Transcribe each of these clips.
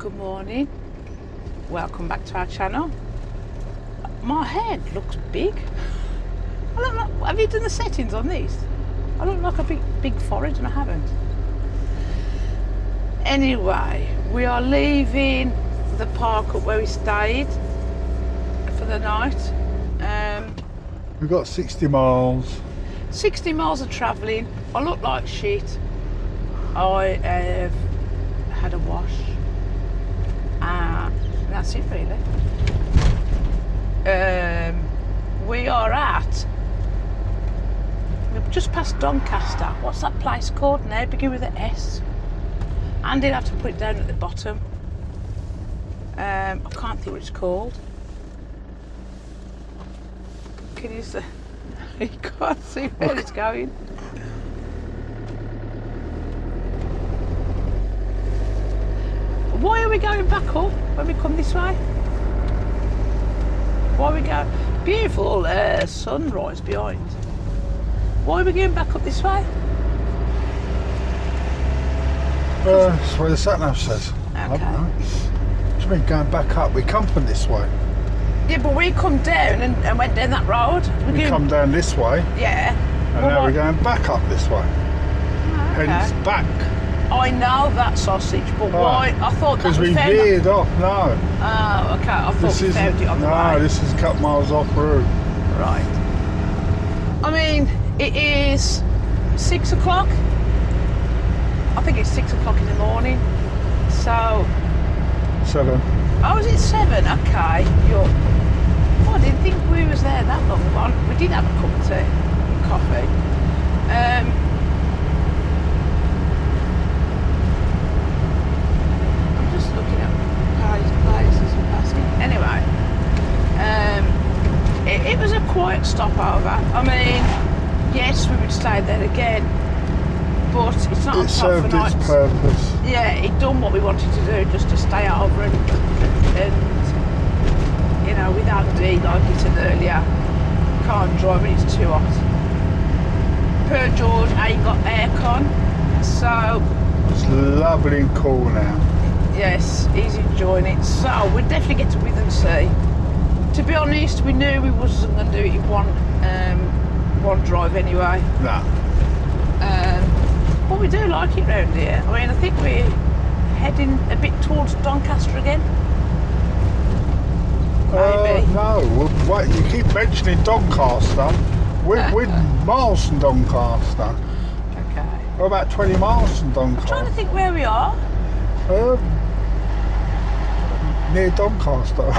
Good morning, welcome back to our channel. My head looks big. I look like, have you done the settings on these? I look like a big forehead and I haven't. Anyway, we are leaving the park up where we stayed for the night. We've got 60 miles. 60 miles of travelling. I look like shit. I have had a wash. That's it really. We are we've just passed Doncaster. What's that place called now? Begin with an S. And did have to put it down at the bottom. I can't think what it's called. Can you see? You can't see where it's going. Why are we going back up when we come this way? Why are we going? Beautiful sunrise behind. Why are we going back up this way? That's where the sat-nav says. Okay. I don't know. What do you mean going back up? We come from this way. Yeah, but we come down and went down that road. We come down this way. Yeah. And now we're going back up this way. Oh, okay. Hence back. I know that sausage, but why? I thought that because we we found veered off. No. Oh, okay. I thought we found it on the way. No, this is a couple miles off route. Right. I mean, it is 6 o'clock. I think it's 6 o'clock in the morning. So. 7. Oh, is it 7? Okay. Oh, I didn't think we was there that long. Well, we did have a cup of tea, coffee. Looking at places we're passing. Anyway, it was a quiet stopover. I mean, yes, we would stay there again, but it's not on top for nights. It served its purpose. Yeah, it done what we wanted to do, just to stay over and you know, with Andy, like he said earlier, can't drive when it's too hot. Per George ain't got aircon, so it's lovely and cool now. yes, he's enjoying it. So we'll definitely get to Withernsea. To be honest, we knew we wasn't going to do it in one drive anyway. No. But we do like it round here. I mean, I think we're heading a bit towards Doncaster again. Maybe. No, wait, you keep mentioning Doncaster. We're miles from Doncaster. Okay. We're about 20 miles from Doncaster. I'm trying to think where we are. Near Doncaster.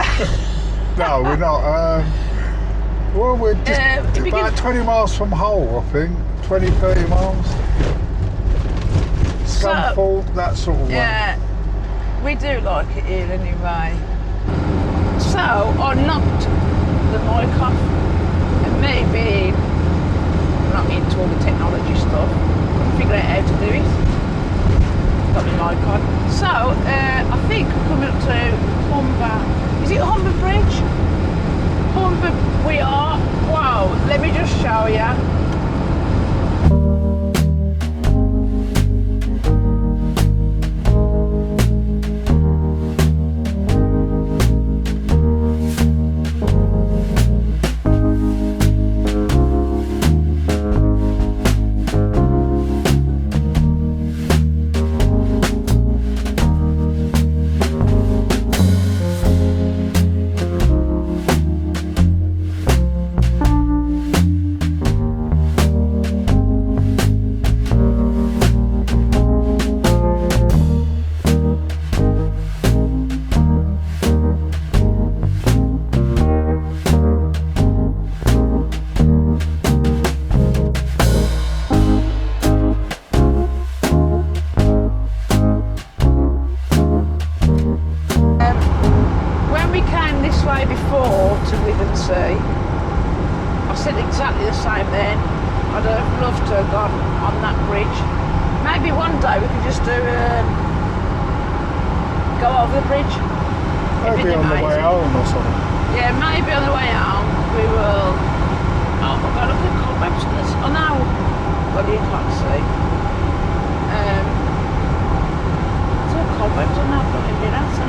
No, we're not. Well, we're just about 20 miles from Hull, I think. 20, 30 miles. Scunthorpe, that sort of way. Yeah, we do like it here anyway. So, I knocked the mic off, and me being not into all the technology stuff, couldn't figure out how to do it. Got my mic on. So, I think we're coming up to Humber. Is it Humber Bridge? Humber, we are. Wow, let me just show you. Before to Withernsea, I said exactly the same then. I'd have loved to have gone on that bridge. Maybe one day we could just do go over the bridge. Maybe on the way home or something. Yeah, maybe on the way home we will. Oh, I've got to look at cobwebs on this. Oh no, well you can't see. It's all cobwebs on that bloody bit outside.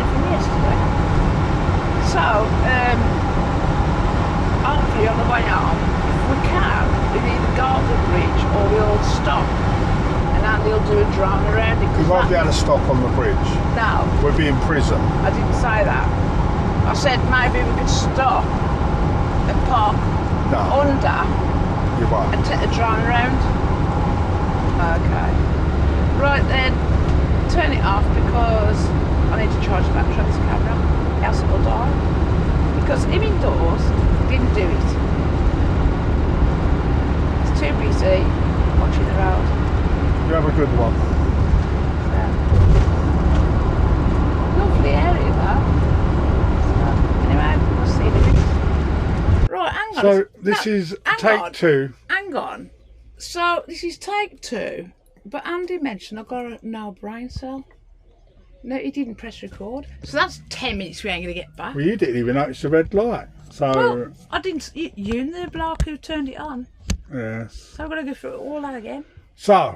do a drone around it. We won't be able to stop on the bridge. No, We'll be in prison. I didn't say that. I said maybe we could stop and park under You won't. and take the drone around. Okay. Right then, turn it off because I need to charge the battery on this camera, else it will die. Because him indoors didn't do it. It's too busy watching the road. You have a good one. Lovely area though. So, anyway, we'll see this. Right, hang on. So this is take 2. Hang on. So this is take 2, but Andy mentioned I've got a no brain cell. No, he didn't press record. So that's 10 minutes we ain't going to get back. Well, you didn't even notice the red light. So Well, I didn't. You and the bloke who turned it on. yes. So I've got to go through all that again. So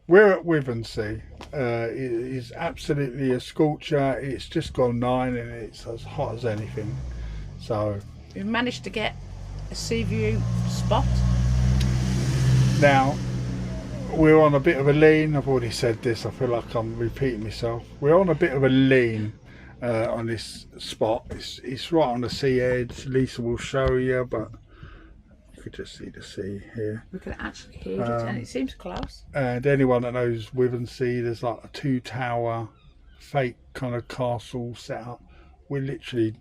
we're at Withernsea. It is absolutely a scorcher. It's just gone 9 and it's as hot as anything. So We've managed to get a sea view spot. now we're on a bit of a lean. I've already said this. I feel like I'm repeating myself. We're on a bit of a lean on this spot. It's right on the sea edge. Lisa will show you, but you could just see the sea here. We can actually hear it, and it seems close. And anyone that knows Withernsea, there's like a 2-tower fake kind of castle set up. We're literally,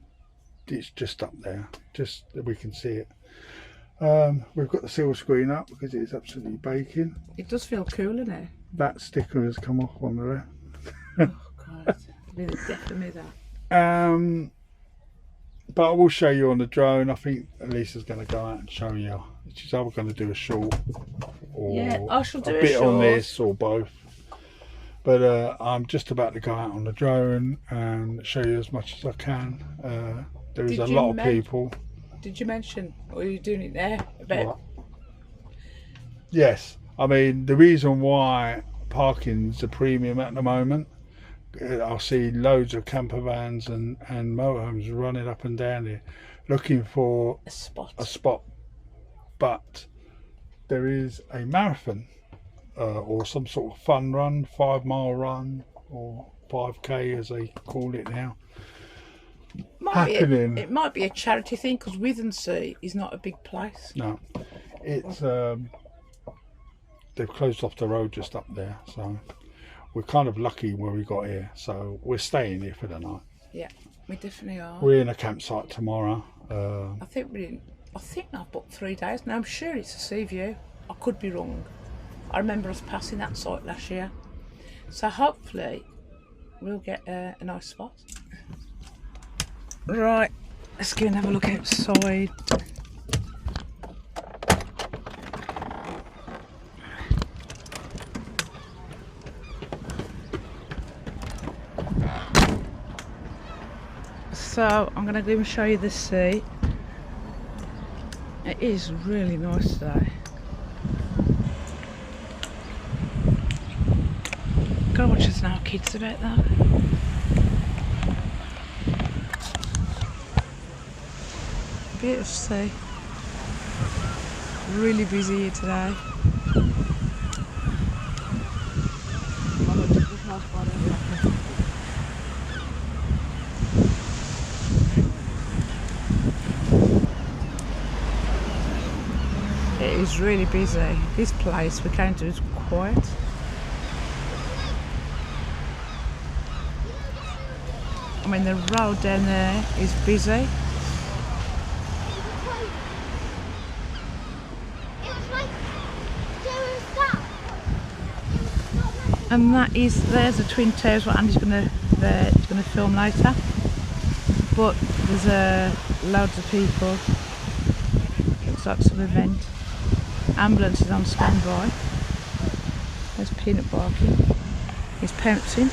it's just up there, just that we can see it. We've got the silver screen up because it is absolutely baking. It does feel cool in there. That sticker has come off on the left. Oh God, really definitely that. But I will show you on the drone. I think Lisa's going to go out and show you. She's either going to do a short or Yeah, I shall do a a bit on short. this or both. But I'm just about to go out on the drone and show you as much as I can. There is a lot of people. Did you mention, or are you doing it there? What? Yes, I mean the reason why parking's a premium at the moment. I'll see loads of camper vans and motorhomes running up and down here, looking for A spot. But there is a marathon or some sort of fun run, 5-mile run or 5k as they call it now. Happening. It might be a charity thing because Withernsea is not a big place. No, it's they've closed off the road just up there, so we're kind of lucky where we got here. So we're staying here for the night. Yeah, we definitely are. We're in a campsite tomorrow. I think I've booked 3 days. Now I'm sure it's a sea view. I could be wrong. I remember us passing that site last year. So hopefully we'll get a nice spot. Right, let's go and have a look outside. So I'm going to go and show you the sea. It is really nice today. Gotta watch us now, kids, about that. Beautiful sea. Really busy here today. It is really busy. This place we came to is quiet. I mean, the road down there is busy. And there's the Twin Towers, what Andy's gonna film later. But there's loads of people. Looks like some event. Ambulance is on standby. There's Peanut barking. He's pouncing.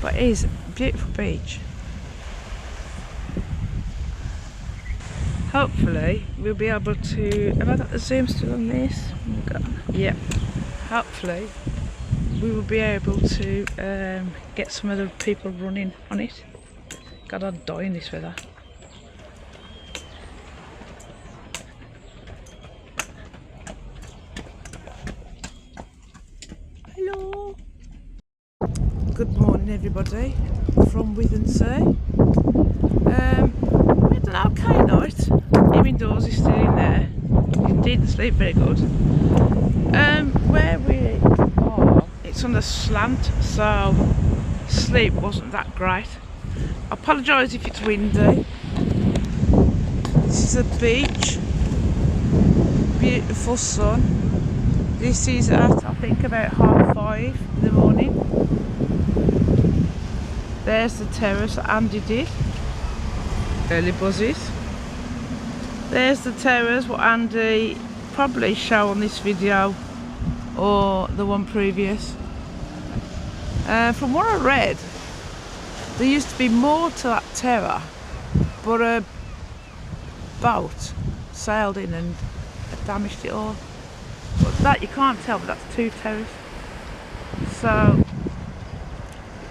But it is a beautiful beach. Hopefully we'll be able to. Have I got the zoom still on this? Yep. Hopefully we will be able to get some other people running on it. God, I'd die in this weather. Good morning everybody from Withernsea. We had an okay night. Him indoors, is still in there. He didn't sleep very good. Where we are, it's on a slant, so sleep wasn't that great. I apologise if it's windy. This is a beach. Beautiful sun. This is at, I think, about 5:30 in the morning. There's the terrace that Andy did. Early buzzes. There's the terrace what Andy probably show on this video or the one previous. From what I read, there used to be more to that terrace, but a boat sailed in and damaged it all. But that you can't tell, but that's two terraces. So,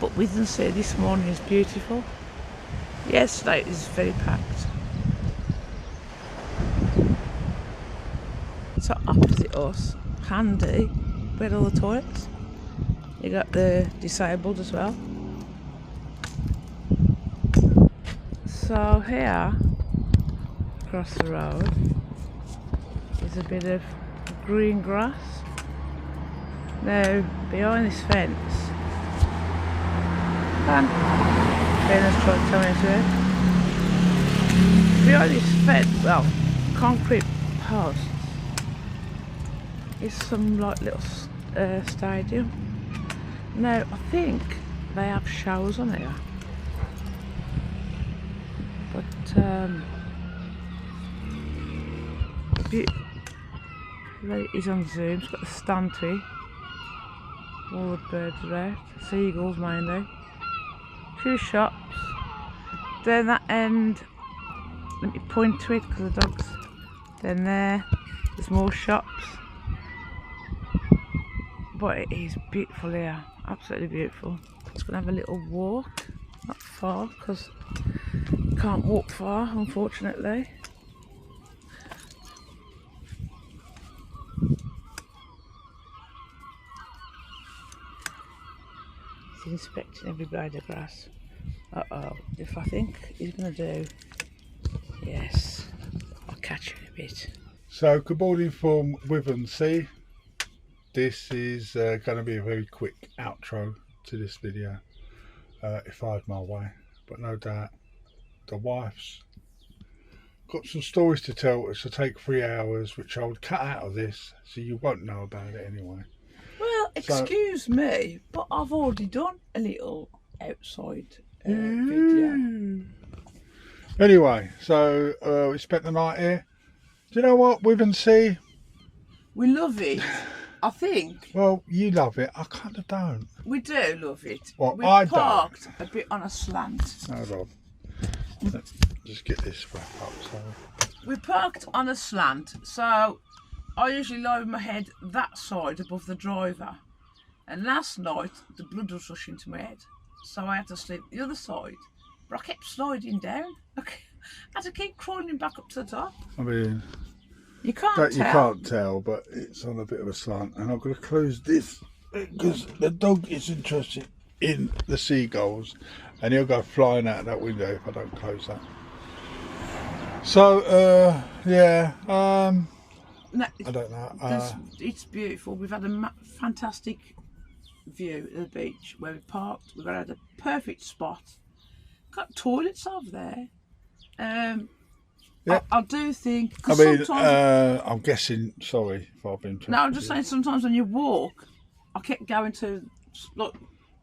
but Withernsea this morning is beautiful. Yesterday it was very packed. So opposite us, handy, where all the toilets. You got the disabled as well. So here, across the road, is a bit of green grass. Now, behind this fence, and Ben's trying to tell me to. Behind this fence, well, concrete posts, is some like little stadium. Now, I think they have showers on here, but he's on Zoom. It's got the stand tree. All the birds are out. Seagulls mainly. Few shops. Then that end. Let me point to it because the dogs. Then there's more shops. But it is beautiful here. Absolutely beautiful. Just gonna have a little walk. Not far because you can't walk far, unfortunately. He's inspecting every blade of grass. If I think he's going to do, yes, I'll catch you in a bit. So, good morning from Withernsea. This is going to be a very quick outro to this video, if I had my way. But no doubt, the wife's got some stories to tell, which will take 3 hours, which I would cut out of this, so you won't know about it anyway. Well, excuse me, but I've already done a little outside video. Anyway, so we spent the night here. Do you know what, Withernsea? We love it. I think. Well, you love it. I kind of don't. We do love it. Well, we I parked don't. a bit on a slant. Hold on. Let's just get this wrap up. So. We parked on a slant, so I usually lie with my head that side above the driver. And last night, the blood was rushing to my head. So I had to sleep the other side. But I kept sliding down. I had to keep crawling back up to the top. I mean, you can't tell, but it's on a bit of a slant. And I'm going to close this because the dog is interested in the seagulls. And he'll go flying out that window if I don't close that. So, yeah. No, I don't know. It's beautiful. We've had a fantastic view of the beach where we parked. We've got a perfect spot. Got toilets over there. Yeah. I do think. I mean, I'm guessing. Sorry if I've been. No, I'm just saying. Sometimes when you walk, I kept going to look.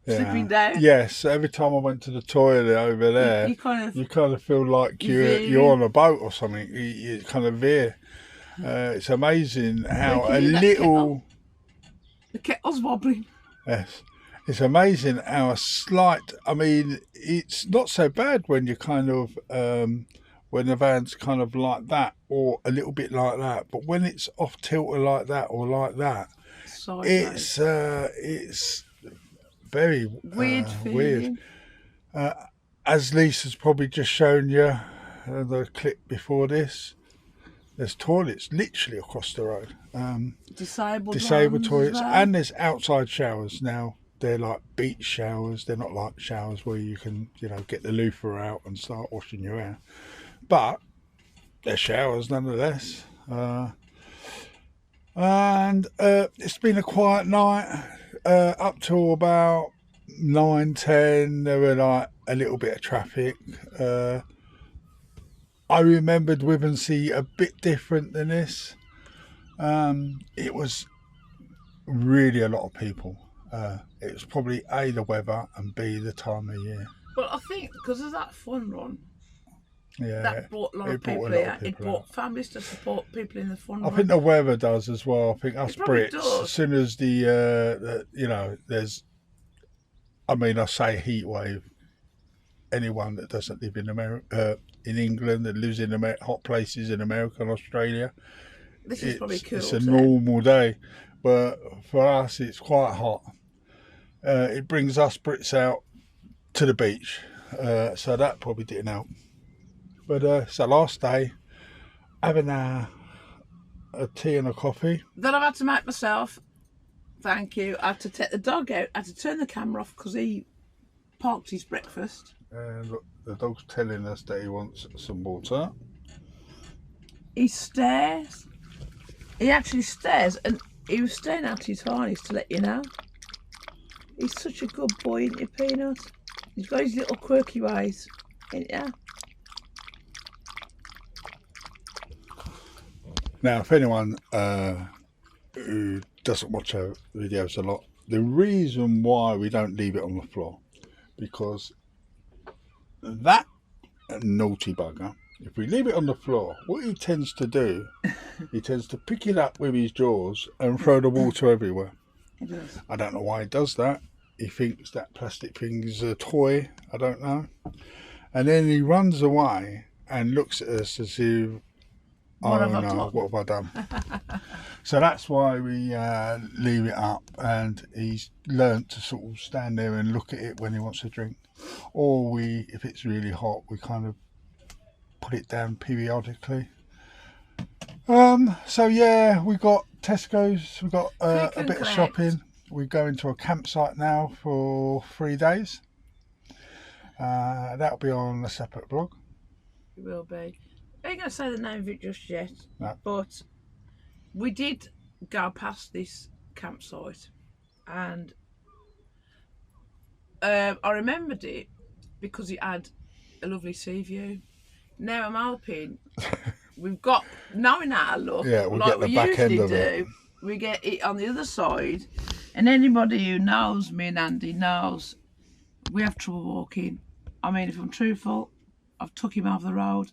Slipping down. Yes, every time I went to the toilet over there, you kind of feel like you're on a boat or something. You kind of veer. It's amazing how a little. The kettle's wobbling. Yes, it's amazing how a slight. I mean, it's not so bad when you kind of when the van's kind of like that or a little bit like that, but when it's off tilter like that or like that, it's very weird. As Lisa's probably just shown you the clip before this, there's toilets literally across the road. Disabled toilets, and there's outside showers now. they're like beach showers. They're not like showers where you can, you know, get the loofah out and start washing your hair. But they're showers nonetheless. And it's been a quiet night up till about 9:10. There were like a little bit of traffic. I remembered Withernsea a bit different than this. It was really a lot of people. It was probably A, the weather, and B, the time of year. Well, I think because of that fun run, Yeah, that brought a lot of people here. It brought families to support people in the fun run. I think the weather does as well. I think us Brits, does. as soon as the you know, there's, I mean, I say heat wave. Anyone that doesn't live in America, in England, that lives in hot places in America and Australia, this is probably cool. It's a normal day, but for us, it's quite hot. It brings us Brits out to the beach, so that probably didn't help. But it's the last day, having a tea and a coffee. That I've had to make myself. Thank you. I had to take the dog out. I had to turn the camera off because he parked his breakfast. And look, the dog's telling us that he wants some water. He stares. He actually stares, and he was staring at his harness to let you know. He's such a good boy, isn't he, Peanut? He's got his little quirky ways, ain't ya? Now, if anyone who doesn't watch our videos a lot, the reason why we don't leave it on the floor, because that naughty bugger, if we leave it on the floor, what he tends to do, he tends to pick it up with his jaws and throw the water everywhere. He does. I don't know why he does that. He thinks that plastic thing is a toy. I don't know. And then he runs away and looks at us as if, what have I done? So that's why we leave it up, and he's learnt to sort of stand there and look at it when he wants a drink. Or if it's really hot, we kind of put it down periodically. So yeah, we got Tesco's, we got a bit of shopping. We're going to a campsite now for 3 days. That'll be on a separate vlog. It will be. I ain't going to say the name of it just yet, No. But we did go past this campsite, and I remembered it because it had a lovely sea view. Now I'm hoping we've got, knowing our luck, yeah, we'll like get the we back usually end of do, it. we get it on the other side, and anybody who knows me and Andy knows we have trouble walking. I mean, if I'm truthful, I've took him off the road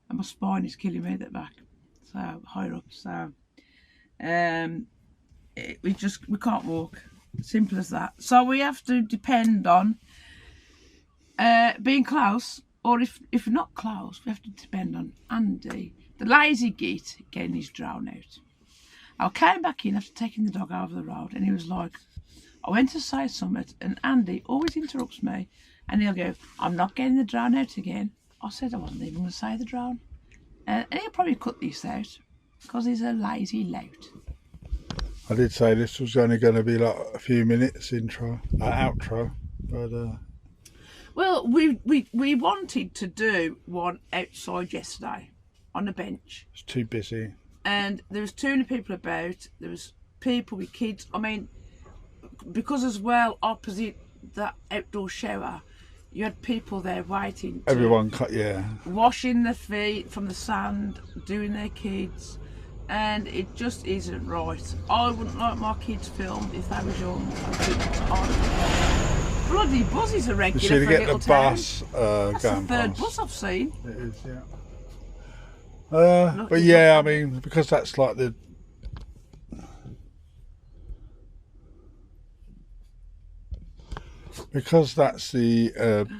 and my spine is killing me at the back, so higher up. So we can't walk, simple as that. So we have to depend on being close, or if not close, we have to depend on Andy, the lazy git, getting his drone out. I came back in after taking the dog over the road, and he was like, I went to say something, and Andy always interrupts me, and he'll go, I'm not getting the drone out again. I said I wasn't even going to say the drone. And he'll probably cut this out, because he's a lazy lout. I did say this was only going to be like a few minutes outro, but well, we wanted to do one outside yesterday on a bench. It's too busy. And there was too many people about. There was people with kids. I mean, because as well, opposite that outdoor shower, you had people there waiting. Everyone washing their feet from the sand, doing their kids. And it just isn't right. I wouldn't like my kids filmed if they was young. Bloody buses are regular. You should for a get little the town. bus That's going the third past. bus I've seen. It is, yeah. But yeah, I mean, because that's like the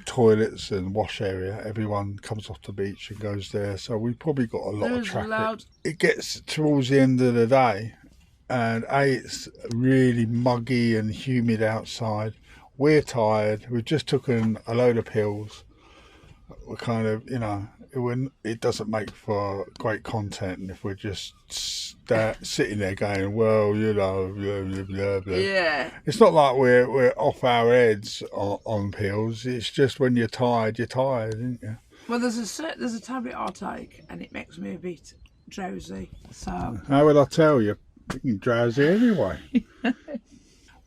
toilets and wash area. Everyone comes off the beach and goes there, so we probably got a lot of traffic. It gets towards the end of the day, and it's really muggy and humid outside. We're tired. We've just taken a load of pills. We're kind of, it doesn't make for great content if we're just sitting there going, well, you know, blah, blah, blah, blah. Yeah. It's not like we're off our heads on pills. It's just when you're tired, isn't you? Well, there's a tablet I take, and it makes me a bit drowsy. So how would I tell you? You're drowsy anyway.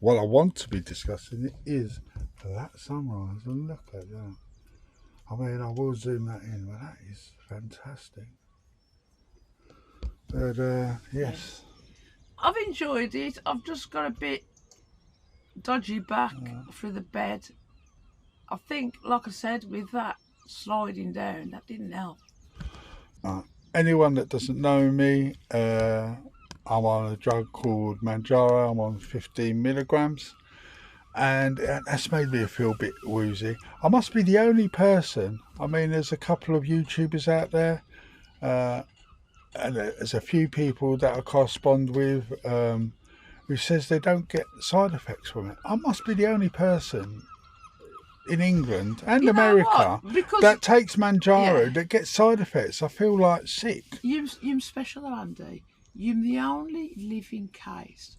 What I want to be discussing is that sunrise, and look at that. I mean, I will zoom that in, but that is fantastic. But yes, I've enjoyed it. I've just got a bit dodgy back through the bed. I think, like I said, with that sliding down, that didn't help. Anyone that doesn't know me, I'm on a drug called Manjaro. I'm on 15 milligrams, and that's made me feel a bit woozy. I must be the only person. I mean, there's a couple of YouTubers out there, and there's a few people that I correspond with who says they don't get side effects from it. I must be the only person in England and America that takes Manjaro that gets side effects. I feel like sick. You're special, Andy. You're the only living case,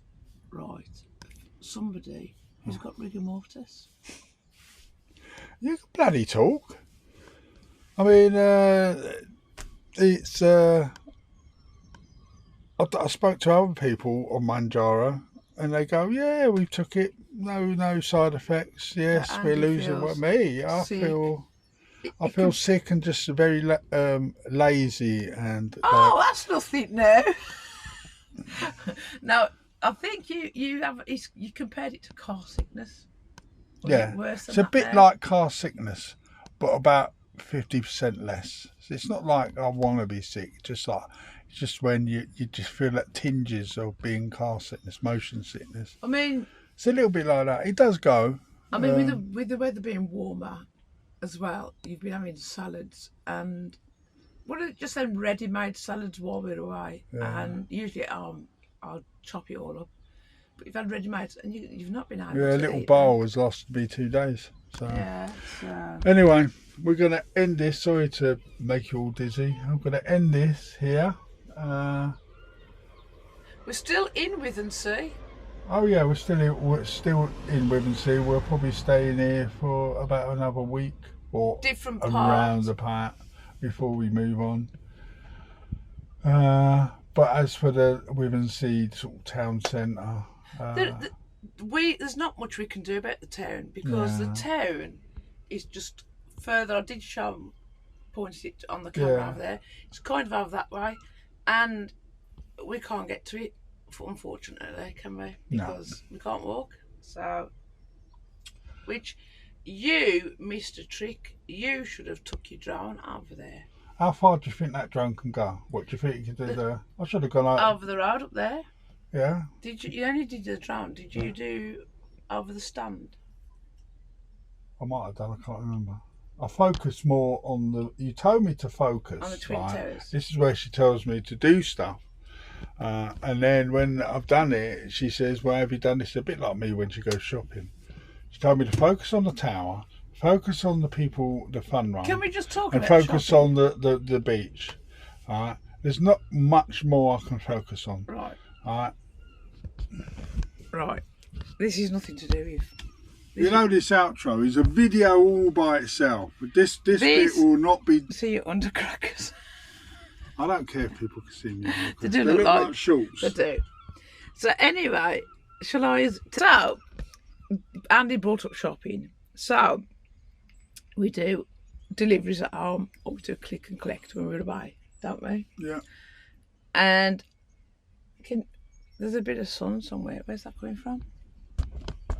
right? Somebody who's got rigor mortis. You can bloody talk. I mean, it's. I spoke to other people on Manjaro, and they go, "Yeah, we took it. No side effects. Yes, we're losing what me. I feel sick and just very lazy and. Oh, that's nothing new. No, I think you compared it to car sickness. Yeah, it's a bit like car sickness, but about 50% less. So it's not like I want to be sick. It's just when you just feel like tinges of being car sickness, motion sickness. I mean, it's a little bit like that. It does go. I mean, with the weather being warmer as well, you've been having salads and just them ready-made salads while we're away. Yeah. And usually I'll chop it all up. But you've had ready-made and you've not been able to. Yeah, a little bowl has lasted me 2 days. So yeah. Anyway, we're going to end this. Sorry to make you all dizzy. I'm going to end this here. We're still in Withernsea. Oh yeah, we're still in Withernsea. We'll probably stay in here for about another week or different around about before we move on. But as for the Withernsea sort of town centre, there's not much we can do about the town because the town is just further. I did pointed it on the camera over there. It's kind of over that way, and we can't get to it. Unfortunately, can we? Because we can't walk. So, which you missed a trick. You should have took your drone over there. How far do you think that drone can go? What do you think you can do there? I should have gone over the road up there. Yeah. Did you? You only did the drone. Did you do over the stand? I might have done. I can't remember. I focused more on the. You told me to focus on the Twin Towers. This is where she tells me to do stuff. And then when I've done it, she says, well, have you done this? A bit like me when she goes shopping. She told me to focus on the tower, focus on the people, the fun run. Can we just talk and about focus shopping? On the beach. There's not much more I can focus on. Right. Right. This is nothing to do with. You know, this outro is a video all by itself. But this bit will not be. See you undercrackers. I don't care if people can see me. They do look like shorts. They do. So anyway, shall I? So Andy brought up shopping. So we do deliveries at home, or we do click and collect when we're away, don't we? Yeah. And there's a bit of sun somewhere. Where's that coming from?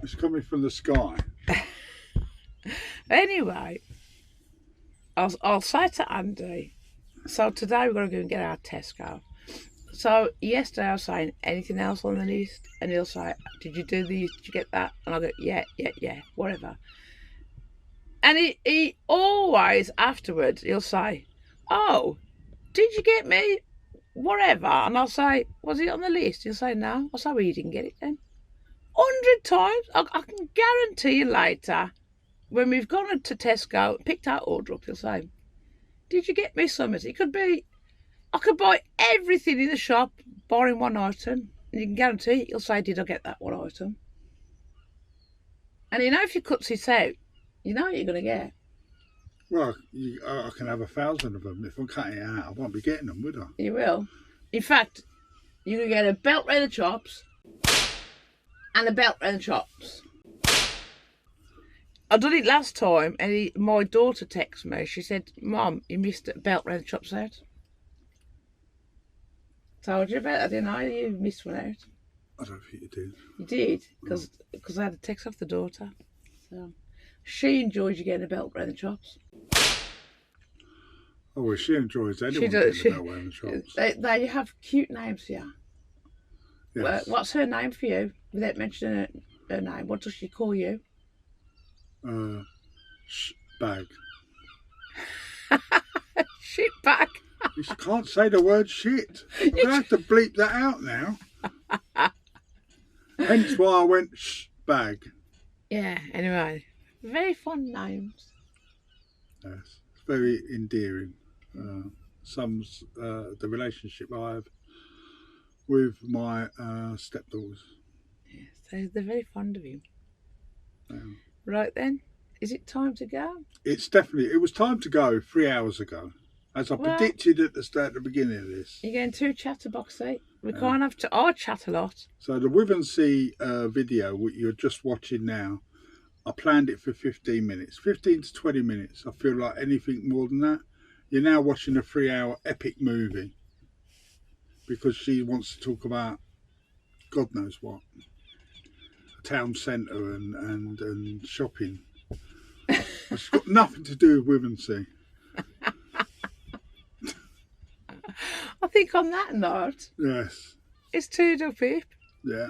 It's coming from the sky. Anyway, I'll say to Andy. So today we're going to go and get our Tesco. So yesterday I was saying, anything else on the list? And he'll say, did you do these? Did you get that? And I'll go, yeah, whatever. And he always afterwards, he'll say, oh, did you get me whatever? And I'll say, was it on the list? He'll say, no. I'll say, well, you didn't get it then. 100 times. I can guarantee you later, when we've gone to Tesco, picked our order up, he'll say, did you get me something? It could be, I could buy everything in the shop, barring one item, and you can guarantee he'll say, did I get that one item? And you know, if he cuts it out, you know what you're going to get. Well, I can have 1,000 of them. If I'm cutting it out, I won't be getting them, would I? You will. In fact, you can get a belt round the chops and a belt round the chops. I done it last time, and my daughter texted me. She said, "Mum, you missed a belt round the chops out." Told you about that, didn't I? You missed one out. I don't think you did. You did, because I had a text off the daughter. So she enjoys you getting a belt round the chops. Oh, well, she enjoys anyone She does. getting a belt round the chops. They have cute names here. Yes. What's her name for you? Without mentioning her name, what does she call you? Bag. Shit bag. You can't say the word shit. I'm going to have to bleep that out now. Hence why I went bag. Yeah, anyway. Very fond names. Yes. It's very endearing. The relationship I have with my stepdaughters. Yes, they're very fond of you. Yeah. Right then, is it time to go? It was time to go 3 hours ago. As I predicted at the beginning of this. You're getting too chatterboxy. We can't have to. I chat a lot. So the Withernsea video, what you're just watching now, I planned it for 15 minutes. 15 to 20 minutes. I feel like anything more than that. You're now watching a 3-hour epic movie. Because she wants to talk about God knows what. A town centre and shopping. It's got nothing to do with Withernsea. I think on that note, Yes. it's 2 up. Yeah.